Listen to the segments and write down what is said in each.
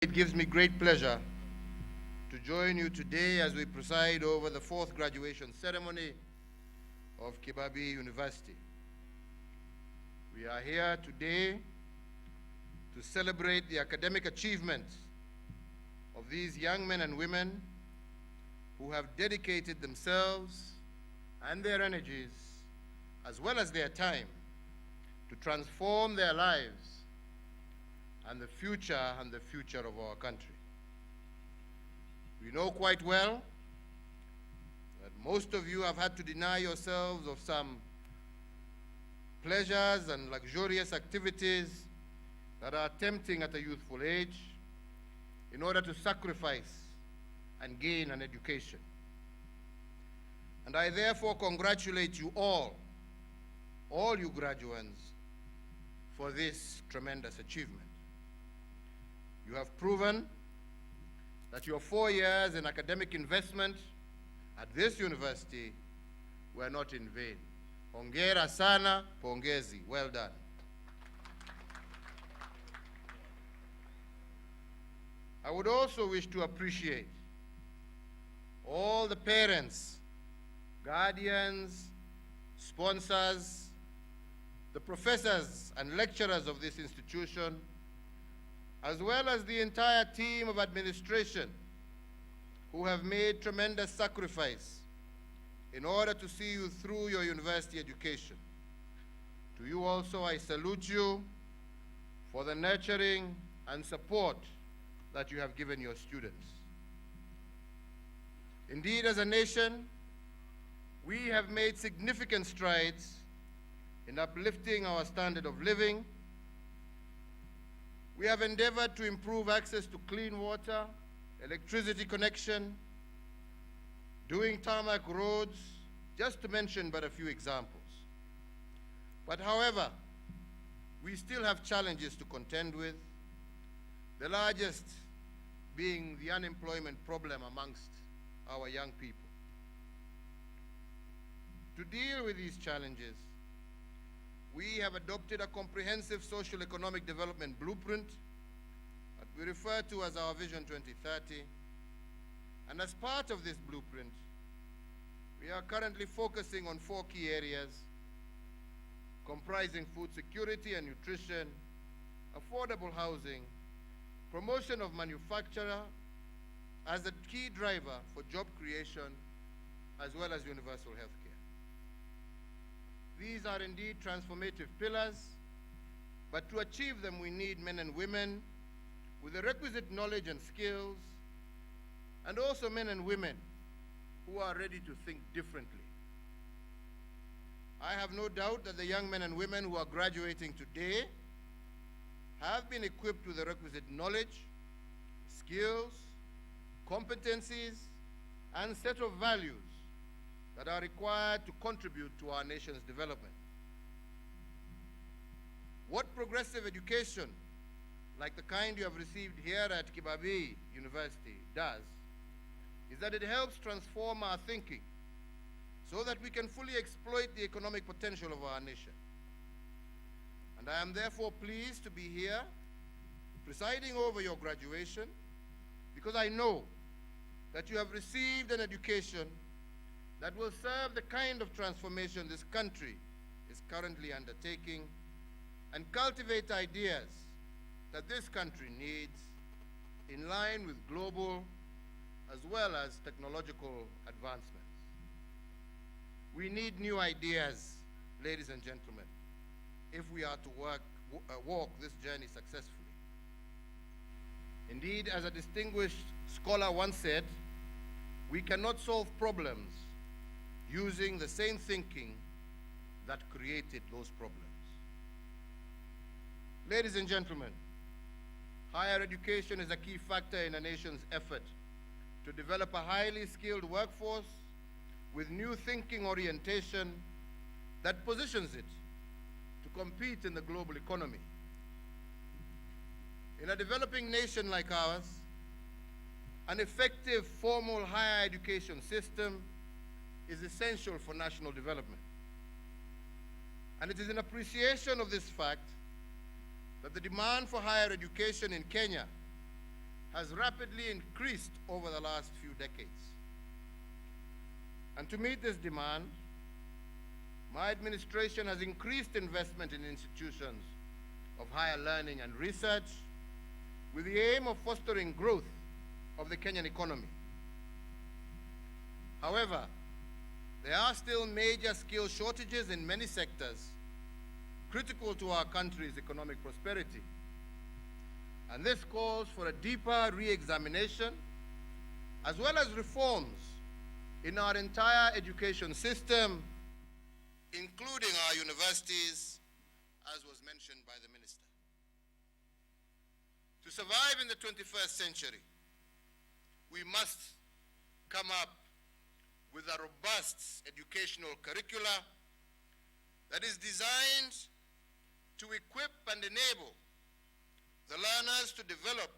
It gives me great pleasure to join you today as we preside over the fourth graduation ceremony of Kibabii University. We are here today to celebrate the academic achievements of these young men and women who have dedicated themselves and their energies, as well as their time, to transform their lives and the future of our country. We know quite well that most of you have had to deny yourselves of some pleasures and luxurious activities that are tempting at a youthful age in order to sacrifice and gain an education. And I therefore congratulate you all you graduates, for this tremendous achievement. You have proven that your 4 years in academic investment at this university were not in vain. Hongera sana, pongezi, well done. I would also wish to appreciate all the parents, guardians, sponsors, the professors and lecturers of this institution, as well as the entire team of administration who have made tremendous sacrifice in order to see you through your university education. To you also, I salute you for the nurturing and support that you have given your students. Indeed, as a nation, we have made significant strides in uplifting our standard of living. We have endeavored to improve access to clean water, electricity connection, doing tarmac roads, just to mention but a few examples. But however, we still have challenges to contend with, the largest being the unemployment problem amongst our young people. To deal with these challenges, we have adopted a comprehensive social economic development blueprint that we refer to as our Vision 2030. And as part of this blueprint, we are currently focusing on 4 key areas comprising food security and nutrition, affordable housing, promotion of manufacture as a key driver for job creation, as well as universal health care. These are indeed transformative pillars, but to achieve them we need men and women with the requisite knowledge and skills, and also men and women who are ready to think differently. I have no doubt that the young men and women who are graduating today have been equipped with the requisite knowledge, skills, competencies, and set of values that are required to contribute to our nation's development. What progressive education, like the kind you have received here at Kibabii University, does is that it helps transform our thinking so that we can fully exploit the economic potential of our nation. And I am therefore pleased to be here presiding over your graduation, because I know that you have received an education that will serve the kind of transformation this country is currently undertaking and cultivate ideas that this country needs in line with global as well as technological advancements. We need new ideas, ladies and gentlemen, if we are to walk this journey successfully. Indeed, as a distinguished scholar once said, we cannot solve problems using the same thinking that created those problems. Ladies and gentlemen, higher education is a key factor in a nation's effort to develop a highly skilled workforce with new thinking orientation that positions it to compete in the global economy. In a developing nation like ours, an effective formal higher education system is essential for national development. And it is in appreciation of this fact that the demand for higher education in Kenya has rapidly increased over the last few decades. And to meet this demand, my administration has increased investment in institutions of higher learning and research with the aim of fostering growth of the Kenyan economy. However, there are still major skill shortages in many sectors critical to our country's economic prosperity. And this calls for a deeper re-examination as well as reforms in our entire education system, including our universities, as was mentioned by the Minister. To survive in the 21st century, we must come up with a robust educational curricula that is designed to equip and enable the learners to develop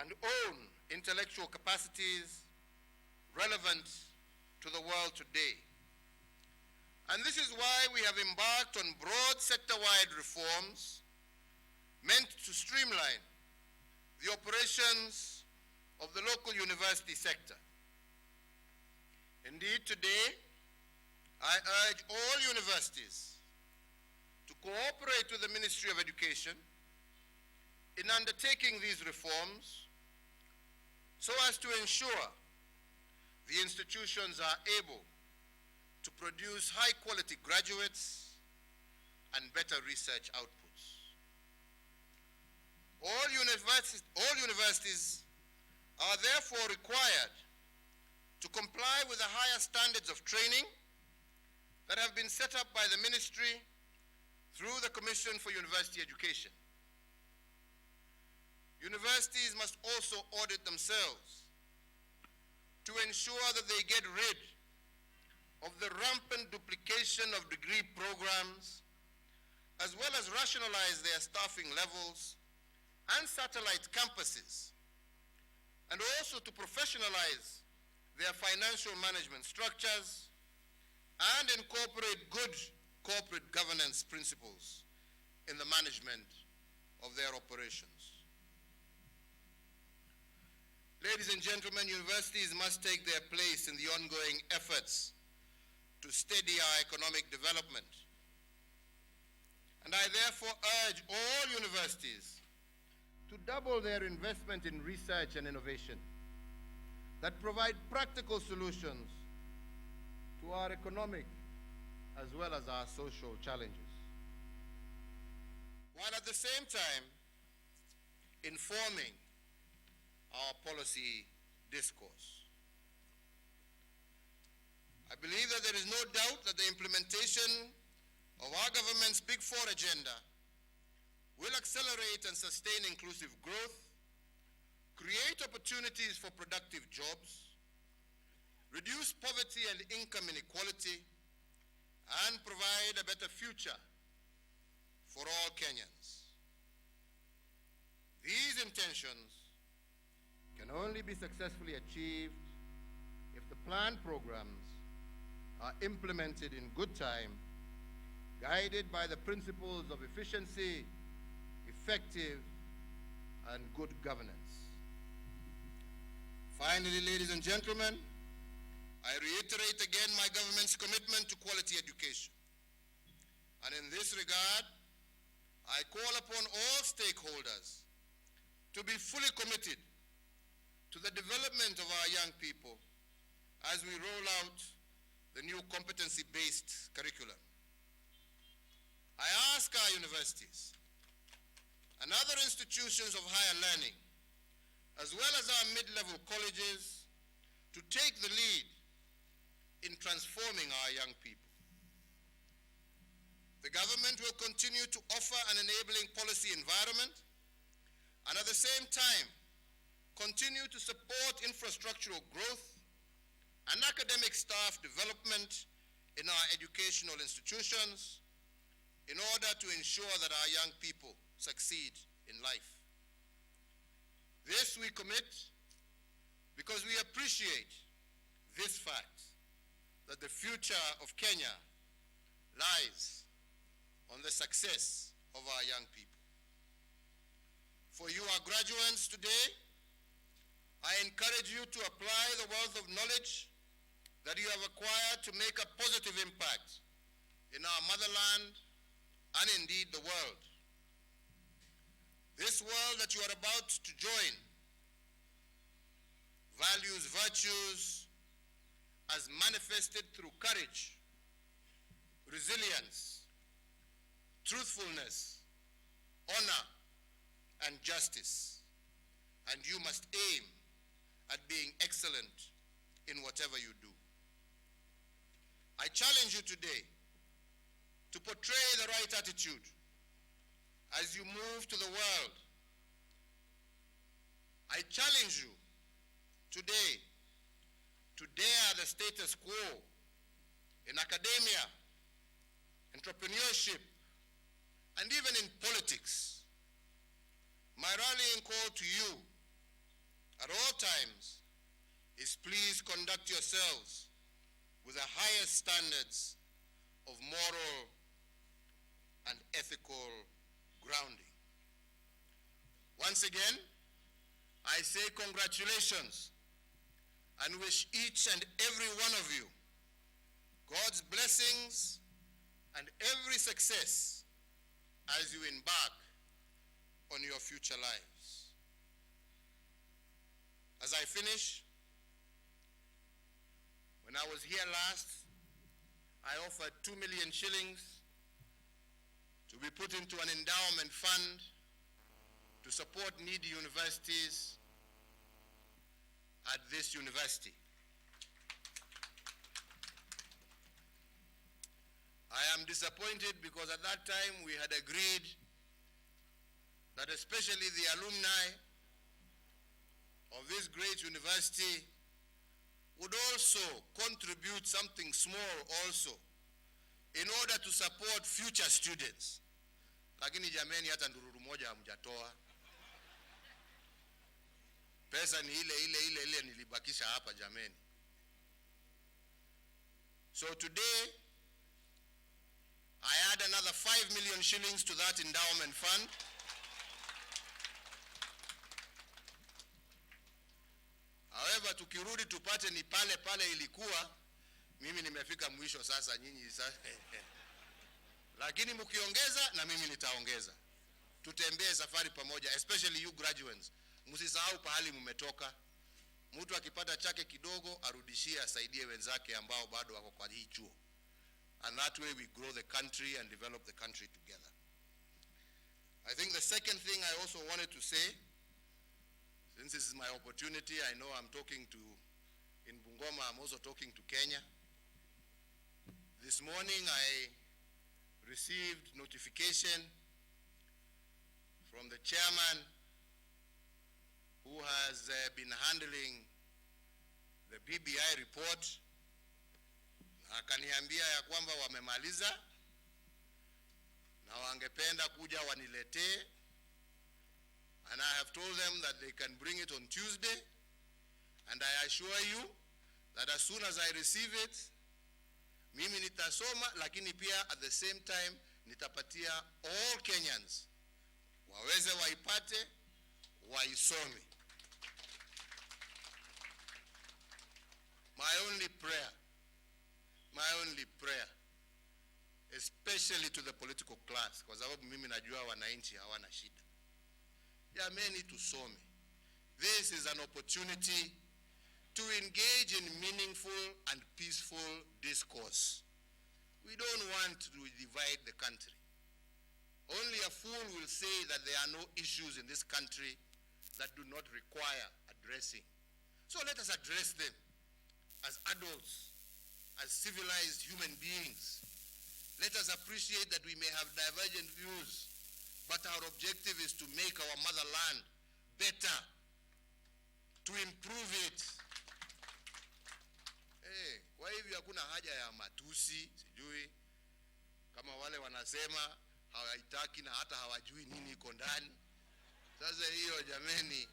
and own intellectual capacities relevant to the world today. And this is why we have embarked on broad sector-wide reforms meant to streamline the operations of the local university sector. Indeed, today, I urge all universities to cooperate with the Ministry of Education in undertaking these reforms so as to ensure the institutions are able to produce high-quality graduates and better research outputs. All universities are therefore required to comply with the higher standards of training that have been set up by the ministry through the Commission for University Education. Universities must also audit themselves to ensure that they get rid of the rampant duplication of degree programs, as well as rationalize their staffing levels and satellite campuses, and also to professionalize their financial management structures and incorporate good corporate governance principles in the management of their operations. Ladies and gentlemen, universities must take their place in the ongoing efforts to steady our economic development. And I therefore urge all universities to double their investment in research and innovation that provide practical solutions to our economic as well as our social challenges, while at the same time informing our policy discourse. I believe that there is no doubt that the implementation of our government's Big Four agenda will accelerate and sustain inclusive growth, create opportunities for productive jobs, reduce poverty and income inequality, and provide a better future for all Kenyans. These intentions can only be successfully achieved if the planned programs are implemented in good time, guided by the principles of efficiency, effective, and good governance. Finally, ladies and gentlemen, I reiterate again my government's commitment to quality education. And in this regard, I call upon all stakeholders to be fully committed to the development of our young people as we roll out the new competency-based curriculum. I ask our universities and other institutions of higher learning, as well as our mid-level colleges, to take the lead in transforming our young people. The government will continue to offer an enabling policy environment and at the same time continue to support infrastructural growth and academic staff development in our educational institutions in order to ensure that our young people succeed in life. This we commit because we appreciate this fact that the future of Kenya lies on the success of our young people. For you, our graduates today, I encourage you to apply the wealth of knowledge that you have acquired to make a positive impact in our motherland and indeed the world. This world that you are about to join values virtues as manifested through courage, resilience, truthfulness, honor, and justice. And you must aim at being excellent in whatever you do. I challenge you today to portray the right attitude as you move to the world. I challenge you today to dare the status quo in academia, entrepreneurship, and even in politics. My rallying call to you at all times is please conduct yourselves with the highest standards of moral and ethical grounding. Once again, I say congratulations and wish each and every one of you God's blessings and every success as you embark on your future lives. As I finish, when I was here last, I offered 2 million shillings to be put into an endowment fund to support needy universities at this university. I am disappointed because at that time we had agreed that especially the alumni of this great university would also contribute something small also in order to support future students. Lakini jameni hata ndururu moja hamjatoa. Pesa ni ile nilibakisha hapa jameni. So today, I add another 5 million shillings to that endowment fund. However, tukirudi tupate ni pale ilikuwa, mimi nimefika mwisho sasa nyinyi sasa. Lakini mkiongeza na mimi nitaongeza. Tutembee safari pamoja, especially you graduates. Msisahau pahali mmetoka. Mtu akipata chake kidogo arudishie asaidie wenzake ambao bado wako kwa hii chuo. And that way we grow the country and develop the country together. I think the second thing I also wanted to say, since this is my opportunity, I know I'm talking to, in Bungoma, I'm also talking to Kenya. This morning I received notification from the chairman who has been handling the BBI report. Akaniambia ya kwamba wamemaliza na wangependa kuja waniletee, and I have told them that they can bring it on Tuesday, and I assure you that as soon as I receive it, mimi nitasoma, lakini pia at the same time nitapatia all Kenyans waweze waipate, waisome. My only prayer, especially to the political class, kwa sababu mimi najua wananchi hawana shida. Jameni tusome. This is an opportunity to engage in meaningful and peaceful discourse. We don't want to divide the country. Only a fool will say that there are no issues in this country that do not require addressing. So let us address them as adults, as civilized human beings. Let us appreciate that we may have divergent views, but our objective is to make our motherland better, to improve it. Kwa hivyo hakuna haja ya matusi, sijui kama wale wanasema hawaitaki na hata hawajui nini iko ndani. Sasa hiyo jameni,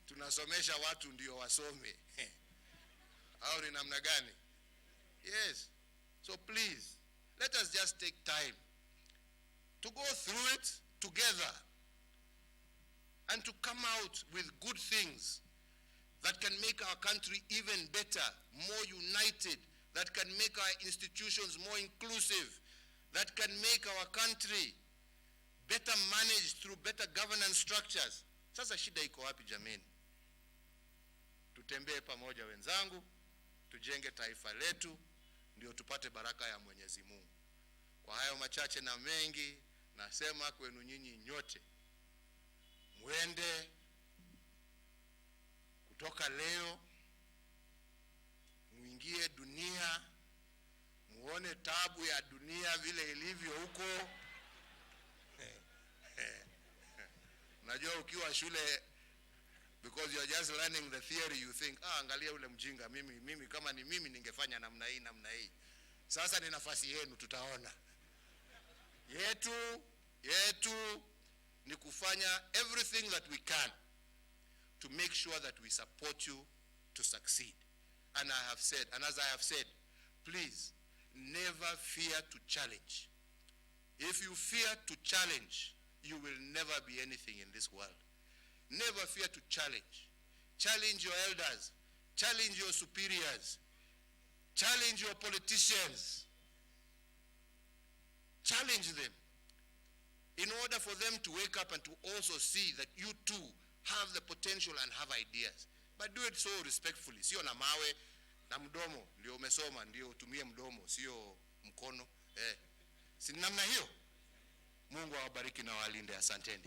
tunasomesha watu ndio wasome. Au ni namna gani? Yes. So please, let us just take time to go through it together and to come out with good things that can make our country even better, more united, that can make our institutions more inclusive, that can make our country better managed through better governance structures. Sasa shida iko wapi jameni? Tutembee pamoja wenzangu, tujenge taifa letu, ndio tupate baraka ya Mwenyezi Mungu. Kwa hayo machache na mengi, nasema kwenu nyinyi nyote, mwende kutoka leo, muingie dunia, muone tabu ya dunia vile ilivyo huko. Najua ukiwa shule, because you are just learning the theory, you think, angalia ule mjinga, mimi kama ni mimi ningefanya namna hii. Sasa ni nafasi yenu, tutaona. Yetu ni kufanya everything that we can to make sure that we support you to succeed. And as I have said, please never fear to challenge. If you fear to challenge, you will never be anything in this world. Never fear to challenge. Challenge your elders. Challenge your superiors. Challenge your politicians. Challenge them in order for them to wake up and to also see that you too have the potential and have ideas. But do it so respectfully. Sio na mawe na mdomo. Ndio umesoma, ndio utumie mdomo, sio mkono. Si namna hiyo. Mungu awabariki na walinde. Asanteni.